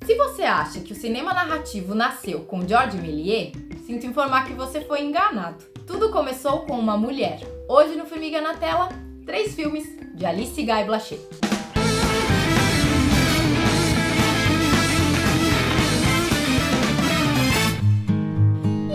Se você acha que o cinema narrativo nasceu com Georges Méliès, sinto informar que você foi enganado. Tudo começou com uma mulher. Hoje no Formiga na Tela, 3 filmes de Alice Guy Blaché.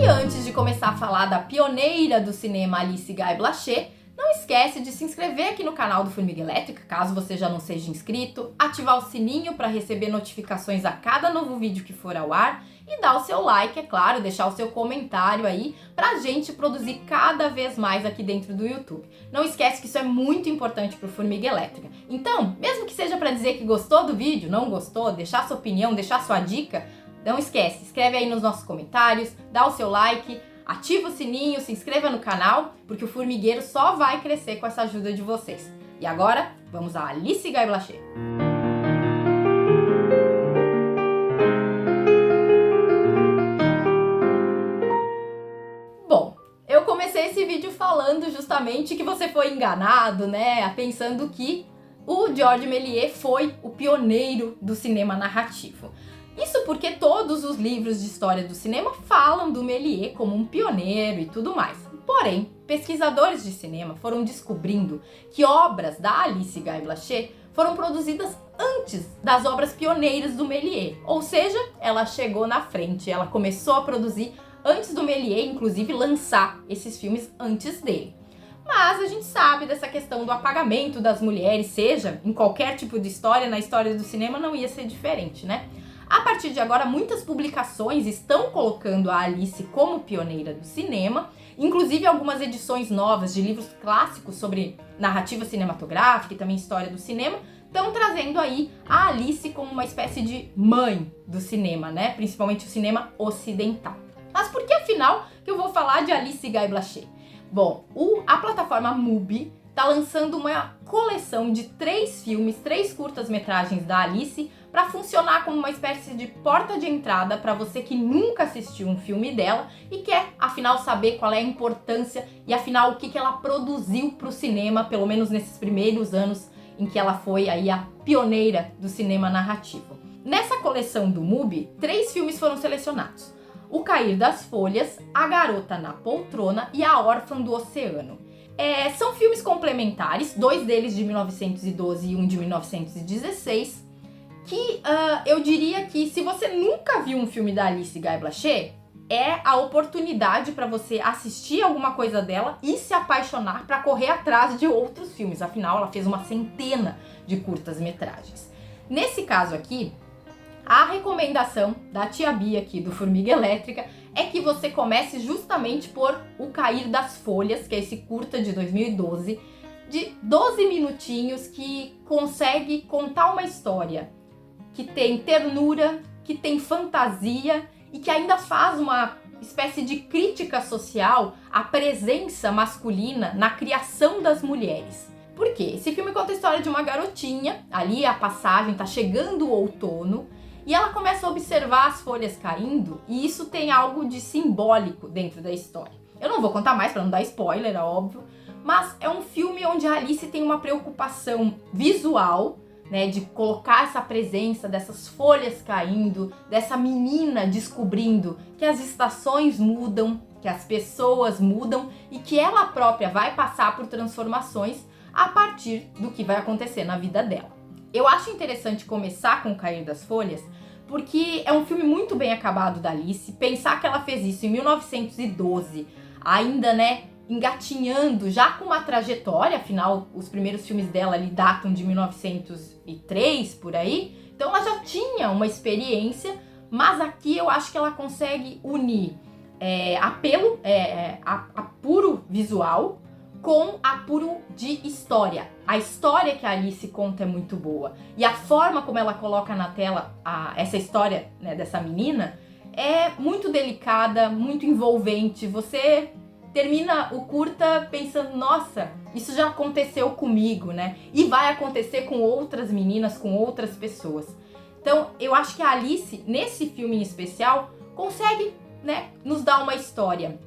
E antes de começar a falar da pioneira do cinema Alice Guy Blaché, não esquece de se inscrever aqui no canal do Formiga Elétrica, caso você já não seja inscrito, ativar o sininho para receber notificações a cada novo vídeo que for ao ar e dar o seu like, é claro, deixar o seu comentário aí pra gente produzir cada vez mais aqui dentro do YouTube. Não esquece que isso é muito importante pro Formiga Elétrica. Então, mesmo que seja para dizer que gostou do vídeo, não gostou, deixar sua opinião, deixar sua dica, não esquece, escreve aí nos nossos comentários, dá o seu like, ativa o sininho, se inscreva no canal, porque o formigueiro só vai crescer com essa ajuda de vocês. E agora, vamos a Alice Guy Blaché. Bom, eu comecei esse vídeo falando justamente que você foi enganado, né? Pensando que o Georges Méliès foi o pioneiro do cinema narrativo. Isso porque todos os livros de história do cinema falam do Méliès como um pioneiro e tudo mais. Porém, pesquisadores de cinema foram descobrindo que obras da Alice Guy Blaché foram produzidas antes das obras pioneiras do Méliès. Ou seja, ela chegou na frente, ela começou a produzir antes do Méliès, inclusive lançar esses filmes antes dele. Mas a gente sabe dessa questão do apagamento das mulheres, seja em qualquer tipo de história, na história do cinema não ia ser diferente, né? A partir de agora, muitas publicações estão colocando a Alice como pioneira do cinema, inclusive algumas edições novas de livros clássicos sobre narrativa cinematográfica e também história do cinema, estão trazendo aí a Alice como uma espécie de mãe do cinema, né? Principalmente o cinema ocidental. Mas por que afinal que eu vou falar de Alice Guy Blaché? Bom, a plataforma MUBI está lançando uma coleção de 3 filmes, 3 curtas-metragens da Alice para funcionar como uma espécie de porta de entrada para você que nunca assistiu um filme dela e quer, afinal, saber qual é a importância e, afinal, o que ela produziu para o cinema, pelo menos nesses primeiros anos em que ela foi aí a pioneira do cinema narrativo. Nessa coleção do MUBI, 3 filmes foram selecionados: O Cair das Folhas, A Garota na Poltrona e A Órfã do Oceano. São filmes complementares, 2 deles de 1912 e um de 1916, que eu diria que se você nunca viu um filme da Alice Guy Blaché, é a oportunidade para você assistir alguma coisa dela e se apaixonar para correr atrás de outros filmes. Afinal, ela fez uma centena de curtas-metragens. Nesse caso aqui, a recomendação da tia Bia aqui do Formiga Elétrica é que você comece justamente por O Cair das Folhas, que é esse curta de 2012, de 12 minutinhos que consegue contar uma história que tem ternura, que tem fantasia e que ainda faz uma espécie de crítica social à presença masculina na criação das mulheres. Por quê? Esse filme conta a história de uma garotinha, ali a passagem, tá chegando o outono, e ela começa a observar as folhas caindo, e isso tem algo de simbólico dentro da história. Eu não vou contar mais para não dar spoiler, é óbvio, mas é um filme onde a Alice tem uma preocupação visual, né, de colocar essa presença dessas folhas caindo, dessa menina descobrindo que as estações mudam, que as pessoas mudam e que ela própria vai passar por transformações a partir do que vai acontecer na vida dela. Eu acho interessante começar com O Cair das Folhas, porque é um filme muito bem acabado da Alice. Pensar que ela fez isso em 1912, ainda, né, engatinhando, já com uma trajetória, afinal, os primeiros filmes dela ali datam de 1903, por aí. Então ela já tinha uma experiência, mas aqui eu acho que ela consegue unir apelo, apuro visual, com apuro de história. A história que a Alice conta é muito boa. E a forma como ela coloca na tela essa história, né, dessa menina é muito delicada, muito envolvente. Você termina o curta pensando, nossa, isso já aconteceu comigo, né? E vai acontecer com outras meninas, com outras pessoas. Então, eu acho que a Alice, nesse filme em especial, consegue, né, nos dar uma história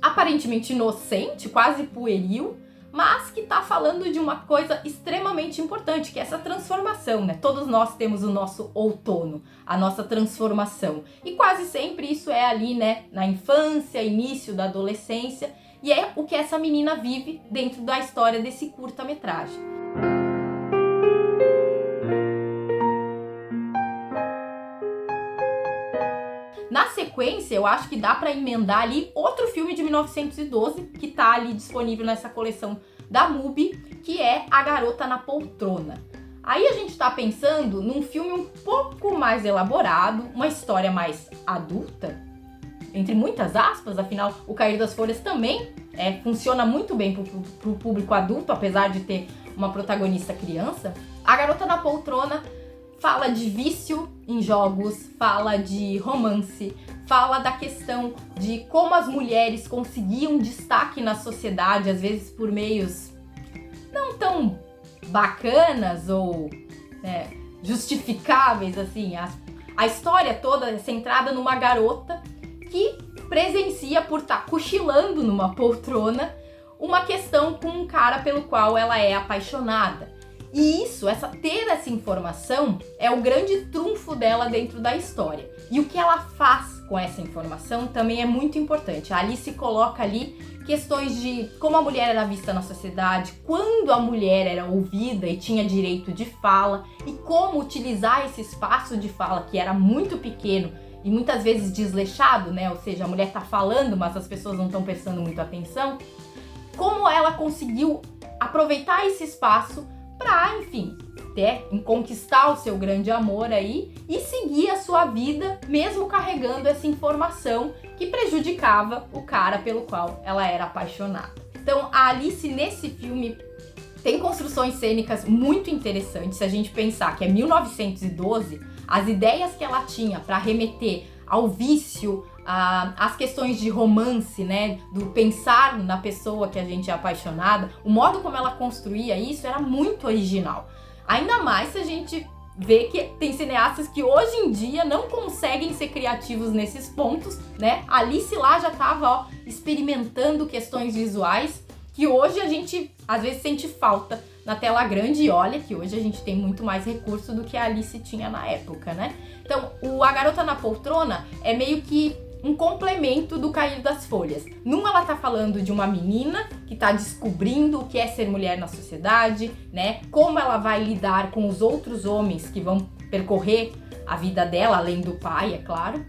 aparentemente inocente, quase pueril, mas que tá falando de uma coisa extremamente importante, que é essa transformação, né? Todos nós temos o nosso outono, a nossa transformação. E quase sempre isso é ali, né, na infância, início da adolescência, e é o que essa menina vive dentro da história desse curta-metragem. Na sequência, eu acho que dá pra emendar ali outro filme de 1912, que tá ali disponível nessa coleção da MUBI, que é A Garota na Poltrona. Aí a gente tá pensando num filme um pouco mais elaborado, uma história mais adulta, entre muitas aspas, afinal, O Cair das Folhas também funciona muito bem pro público adulto, apesar de ter uma protagonista criança. A Garota na Poltrona fala de vício em jogos, fala de romance, fala da questão de como as mulheres conseguiam destaque na sociedade, às vezes por meios não tão bacanas ou justificáveis, assim. A história toda é centrada numa garota que presencia, por estar cochilando numa poltrona, uma questão com um cara pelo qual ela é apaixonada. E ter essa informação é o grande trunfo dela dentro da história. E o que ela faz com essa informação também é muito importante. A Alice coloca ali questões de como a mulher era vista na sociedade, quando a mulher era ouvida e tinha direito de fala, e como utilizar esse espaço de fala que era muito pequeno e muitas vezes desleixado, né? Ou seja, a mulher tá falando, mas as pessoas não estão prestando muito atenção. Como ela conseguiu aproveitar esse espaço para, enfim, conquistar o seu grande amor aí e seguir a sua vida, mesmo carregando essa informação que prejudicava o cara pelo qual ela era apaixonada. Então, a Alice, nesse filme, tem construções cênicas muito interessantes. Se a gente pensar que é 1912, as ideias que ela tinha para remeter ao vício, as questões de romance, né, do pensar na pessoa que a gente é apaixonada, o modo como ela construía isso era muito original. Ainda mais se a gente vê que tem cineastas que hoje em dia não conseguem ser criativos nesses pontos, né? Alice lá já estava experimentando questões visuais que hoje a gente às vezes sente falta na tela grande, e olha que hoje a gente tem muito mais recurso do que a Alice tinha na época, né? Então, A Garota na Poltrona é meio que um complemento do Cair das Folhas. Numa ela tá falando de uma menina que tá descobrindo o que é ser mulher na sociedade, né? Como ela vai lidar com os outros homens que vão percorrer a vida dela, além do pai, é claro.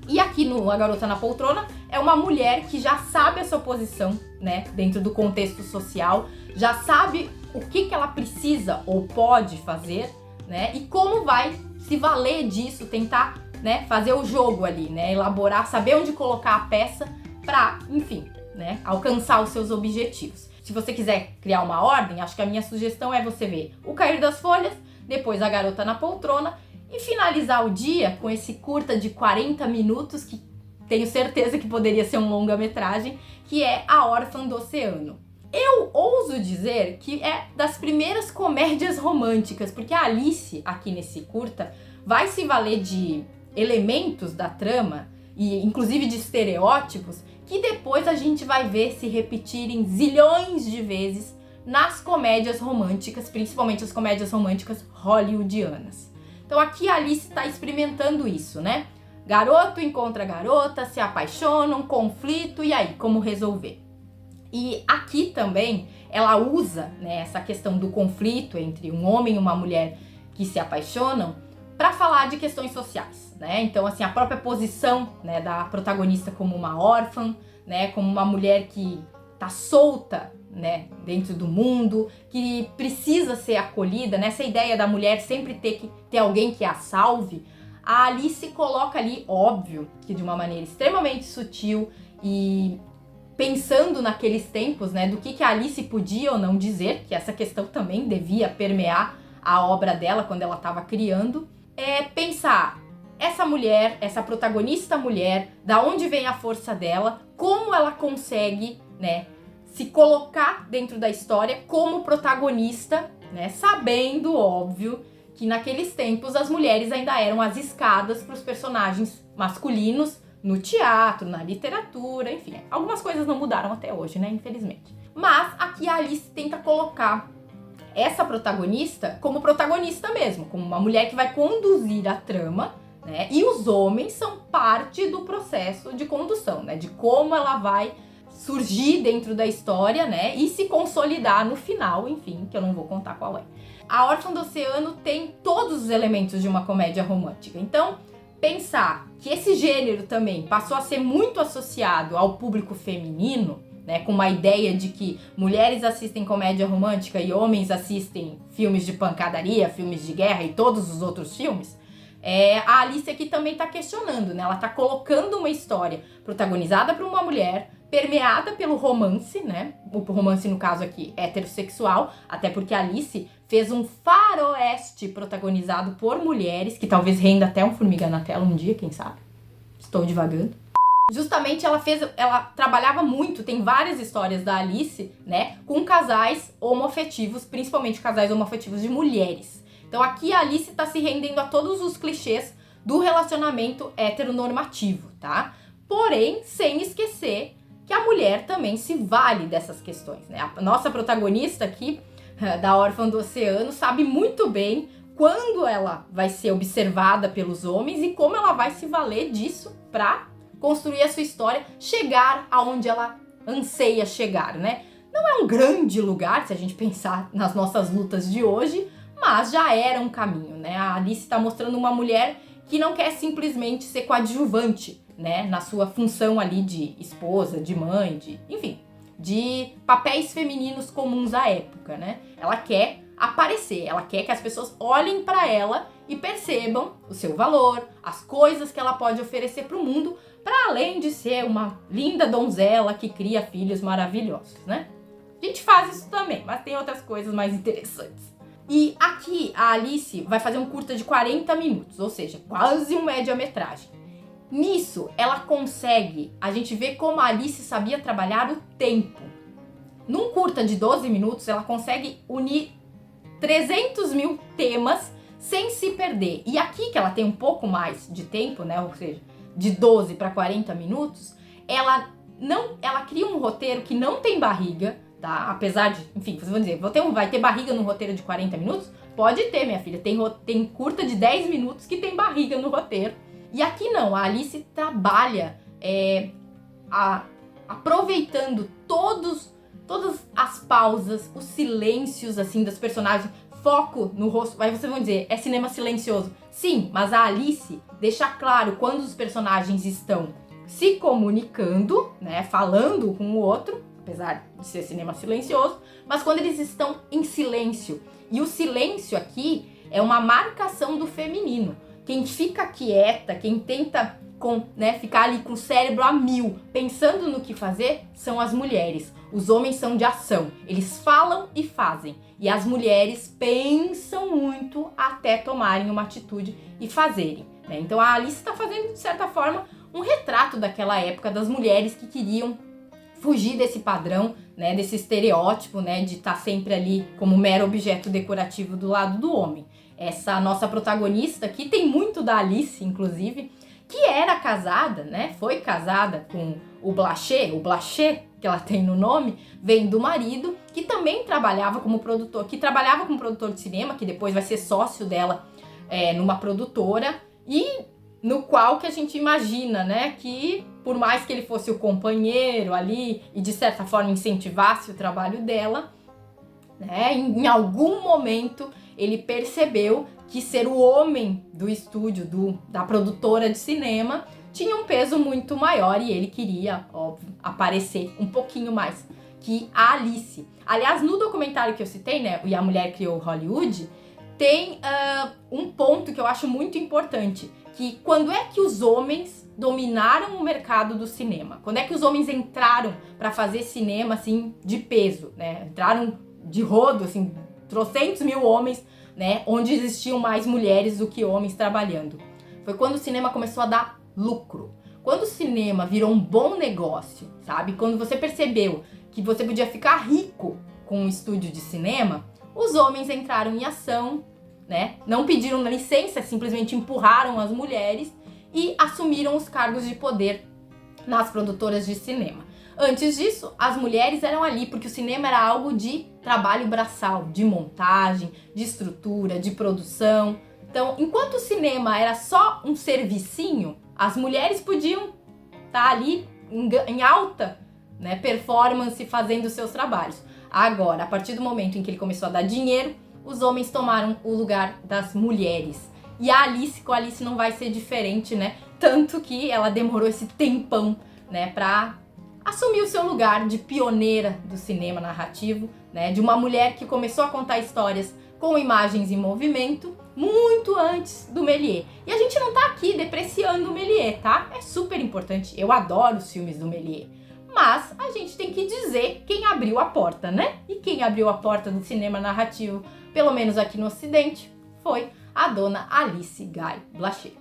E aqui no A Garota na Poltrona é uma mulher que já sabe a sua posição, né? Dentro do contexto social, já sabe o que ela precisa ou pode fazer, né? E como vai se valer disso, tentar, né, fazer o jogo ali, né, elaborar, saber onde colocar a peça para, enfim, né, alcançar os seus objetivos. Se você quiser criar uma ordem, acho que a minha sugestão é você ver O Cair das Folhas, depois A Garota na Poltrona e finalizar o dia com esse curta de 40 minutos, que tenho certeza que poderia ser um longa-metragem, que é A Órfã do Oceano. Eu ouso dizer que é das primeiras comédias românticas, porque a Alice, aqui nesse curta, vai se valer de elementos da trama, e inclusive de estereótipos, que depois a gente vai ver se repetirem zilhões de vezes nas comédias românticas, principalmente as comédias românticas hollywoodianas. Então aqui a Alice está experimentando isso, né? Garoto encontra garota, se apaixonam, conflito, e aí, como resolver? E aqui também ela usa, né, essa questão do conflito entre um homem e uma mulher que se apaixonam para falar de questões sociais, né? Então, assim, a própria posição, né, da protagonista como uma órfã, né, como uma mulher que tá solta, né, dentro do mundo, que precisa ser acolhida, nessa ideia da mulher sempre ter que ter alguém que a salve. A Alice coloca ali, óbvio, que de uma maneira extremamente sutil e pensando naqueles tempos, né, do que a Alice podia ou não dizer, que essa questão também devia permear a obra dela quando ela estava criando, pensar essa mulher, essa protagonista mulher, da onde vem a força dela, como ela consegue, né, se colocar dentro da história como protagonista, né, sabendo, óbvio, que naqueles tempos as mulheres ainda eram as escadas para os personagens masculinos no teatro, na literatura, enfim, algumas coisas não mudaram até hoje, né, infelizmente. Mas aqui a Alice tenta colocar essa protagonista como protagonista mesmo, como uma mulher que vai conduzir a trama, né? E os homens são parte do processo de condução, né? De como ela vai surgir dentro da história, né? E se consolidar no final, enfim, que eu não vou contar qual é. A Órfã do Oceano tem todos os elementos de uma comédia romântica. Então, pensar que esse gênero também passou a ser muito associado ao público feminino, né, com uma ideia de que mulheres assistem comédia romântica e homens assistem filmes de pancadaria, filmes de guerra e todos os outros filmes, a Alice aqui também está questionando, né? Ela está colocando uma história protagonizada por uma mulher, permeada pelo romance, né? O romance, no caso aqui, heterossexual, até porque a Alice fez um faroeste protagonizado por mulheres, que talvez renda até um Formiga na Tela um dia, quem sabe? Estou divagando. Justamente ela trabalhava muito, tem várias histórias da Alice, né, com casais homoafetivos, principalmente casais homoafetivos de mulheres. Então aqui a Alice tá se rendendo a todos os clichês do relacionamento heteronormativo, tá? Porém, sem esquecer que a mulher também se vale dessas questões, né? A nossa protagonista aqui, da Órfã do Oceano, sabe muito bem quando ela vai ser observada pelos homens e como ela vai se valer disso pra construir a sua história, chegar aonde ela anseia chegar, né? Não é um grande lugar, se a gente pensar nas nossas lutas de hoje, mas já era um caminho, né? A Alice está mostrando uma mulher que não quer simplesmente ser coadjuvante, né? Na sua função ali de esposa, de mãe, enfim, de papéis femininos comuns à época, né? Ela quer aparecer, ela quer que as pessoas olhem para ela e percebam o seu valor, as coisas que ela pode oferecer para o mundo, para além de ser uma linda donzela que cria filhos maravilhosos, né? A gente faz isso também, mas tem outras coisas mais interessantes. E aqui a Alice vai fazer um curta de 40 minutos, ou seja, quase um média-metragem. Nisso, ela consegue, a gente vê como a Alice sabia trabalhar o tempo. Num curta de 12 minutos, ela consegue unir 300 mil temas sem se perder. E aqui, que ela tem um pouco mais de tempo, né, ou seja, de 12 para 40 minutos, ela cria um roteiro que não tem barriga, tá? Apesar de, enfim, vocês vão dizer, vai ter barriga no roteiro de 40 minutos? Pode ter, minha filha. Tem curta de 10 minutos que tem barriga no roteiro. E aqui não, a Alice trabalha aproveitando todas as pausas, os silêncios, assim, das personagens, foco no rosto. Aí vocês vão dizer, é cinema silencioso. Sim, mas a Alice deixa claro quando os personagens estão se comunicando, né, falando com o outro, apesar de ser cinema silencioso, mas quando eles estão em silêncio. E o silêncio aqui é uma marcação do feminino. Quem fica quieta, quem tenta ficar ali com o cérebro a mil, pensando no que fazer, são as mulheres. Os homens são de ação, eles falam e fazem. E as mulheres pensam muito até tomarem uma atitude e fazerem, né? Então a Alice está fazendo, de certa forma, um retrato daquela época das mulheres que queriam fugir desse padrão, né, desse estereótipo, né, de estar sempre ali como mero objeto decorativo do lado do homem. Essa nossa protagonista aqui tem muito da Alice, inclusive, que era casada, né, foi casada com o Blaché que ela tem no nome, vem do marido, que também trabalhava como produtor, de cinema, que depois vai ser sócio dela numa produtora, e no qual que a gente imagina, né, que por mais que ele fosse o companheiro ali e de certa forma incentivasse o trabalho dela, né, em algum momento ele percebeu que ser o homem do estúdio, da produtora de cinema, tinha um peso muito maior e ele queria, óbvio, aparecer um pouquinho mais que a Alice. Aliás, no documentário que eu citei, né, E a Mulher Criou Hollywood, tem um ponto que eu acho muito importante, que quando é que os homens dominaram o mercado do cinema? Quando é que os homens entraram para fazer cinema, assim, de peso, né? Entraram de rodo, assim, trocentos mil homens, né? Onde existiam mais mulheres do que homens trabalhando. Foi quando o cinema começou a dar lucro. Quando o cinema virou um bom negócio, sabe? Quando você percebeu que você podia ficar rico com um estúdio de cinema, os homens entraram em ação, né? Não pediram licença, simplesmente empurraram as mulheres e assumiram os cargos de poder nas produtoras de cinema. Antes disso, as mulheres eram ali porque o cinema era algo de trabalho braçal, de montagem, de estrutura, de produção. Então, enquanto o cinema era só um servicinho, as mulheres podiam estar ali em alta, né, performance fazendo seus trabalhos. Agora, a partir do momento em que ele começou a dar dinheiro, os homens tomaram o lugar das mulheres. E a Alice, com a Alice não vai ser diferente, né? Tanto que ela demorou esse tempão, né, pra assumir o seu lugar de pioneira do cinema narrativo, né? De uma mulher que começou a contar histórias com imagens em movimento muito antes do Méliès. E a gente não tá aqui depreciando o Méliès, tá? É super importante. Eu adoro os filmes do Méliès. Mas a gente tem que dizer quem abriu a porta, né? E quem abriu a porta do cinema narrativo, pelo menos aqui no Ocidente, foi a dona Alice Guy Blaché.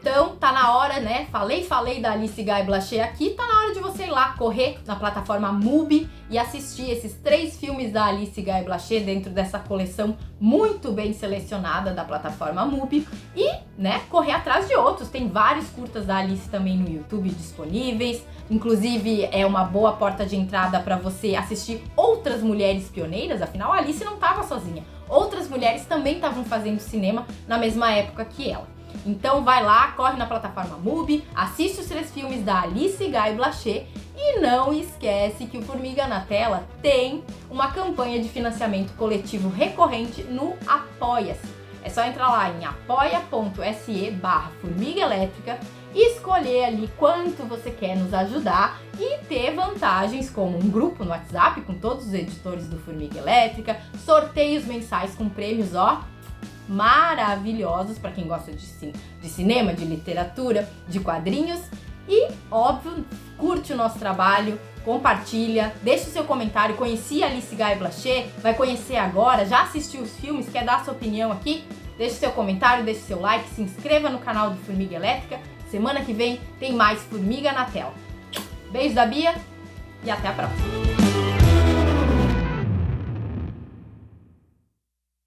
Então, tá na hora, né? Falei da Alice Guy Blaché aqui, tá na hora de você ir lá correr na plataforma MUBI e assistir esses 3 filmes da Alice Guy Blaché dentro dessa coleção muito bem selecionada da plataforma MUBI e, né, correr atrás de outros. Tem vários curtas da Alice também no YouTube disponíveis. Inclusive, é uma boa porta de entrada para você assistir outras mulheres pioneiras, afinal a Alice não estava sozinha. Outras mulheres também estavam fazendo cinema na mesma época que ela. Então vai lá, corre na plataforma MUBI, assiste os 3 filmes da Alice Guy Blaché e não esquece que o Formiga na Tela tem uma campanha de financiamento coletivo recorrente no Apoia-se. É só entrar lá em apoia.se/Formiga Elétrica e escolher ali quanto você quer nos ajudar e ter vantagens como um grupo no WhatsApp com todos os editores do Formiga Elétrica, sorteios mensais com prêmios, ó, maravilhosos para quem gosta de cinema, de literatura, de quadrinhos e, óbvio, curte o nosso trabalho, compartilha, deixa o seu comentário. Conheci a Alice Guy Blaché, vai conhecer agora, já assistiu os filmes, quer dar a sua opinião aqui? Deixa o seu comentário, deixa o seu like, se inscreva no canal do Formiga Elétrica. Semana que vem tem mais Formiga na Tela. Beijo da Bia e até a próxima!